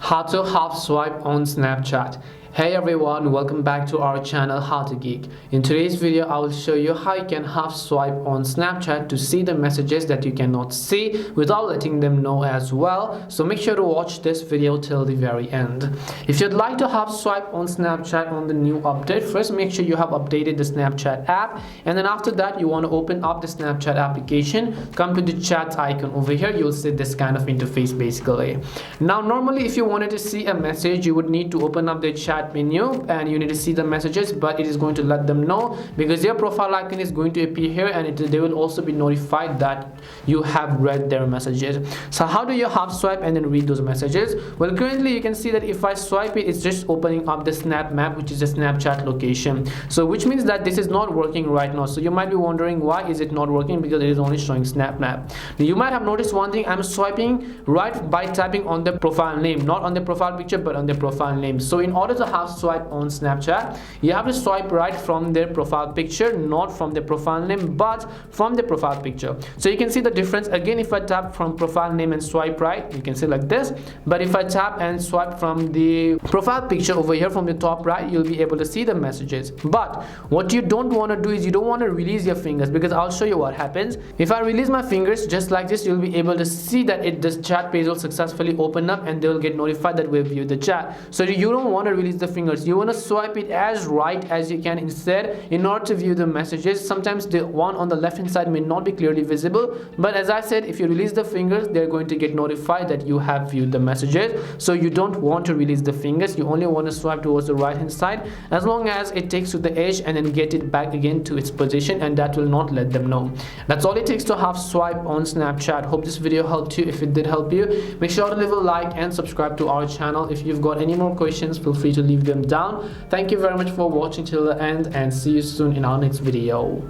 How to half swipe on Snapchat. Hey everyone, welcome back to our channel How to Geek. In today's video I will show you how you can half swipe on Snapchat to see the messages that you cannot see without letting them know as well. So make sure to watch this video till the very end. If you'd like to half swipe on Snapchat on the new update, first make sure you have updated the Snapchat app, and then after that you want to open up the Snapchat application, come to the chat icon over here. You'll see this kind of interface basically. Now normally if you wanted to see a message, you would need to open up the chat menu and you need to see the messages, but it is going to let them know because their profile icon is going to appear here, and they will also be notified that you have read their messages. So how do you half swipe and then read those messages? Well, currently you can see that if I swipe it, it's just opening up the snap map, which is the Snapchat location, so which means that this is not working right now. So you might be wondering why is it not working, because it is only showing snap map. Now, you might have noticed one thing: I'm swiping right by tapping on the profile name, not on the profile picture but on the profile name. So in order to half swipe on Snapchat, you have to swipe right from their profile picture, not from the profile name but from the profile picture. So you can see the difference. Again, if I tap from profile name and swipe right, you can see like this, but if I tap and swipe from the profile picture over here from the top right, you'll be able to see the messages. But what you don't want to do is you don't want to release your fingers, because I'll show you what happens. If I release my fingers just like this, you'll be able to see that this chat page will successfully open up and they will get notified that we've viewed the chat. So you don't want to release the fingers, you want to swipe it as right as you can instead in order to view the messages. Sometimes the one on the left hand side may not be clearly visible, but as I said, if you release the fingers, they're going to get notified that you have viewed the messages. So you don't want to release the fingers, you only want to swipe towards the right hand side as long as it takes to the edge and then get it back again to its position, and that will not let them know. That's all it takes to half swipe on Snapchat. Hope this video helped you. If it did help you, make sure to leave a like and subscribe to our channel. If you've got any more questions, feel free to leave them down. Thank you very much for watching till the end, and see you soon in our next video.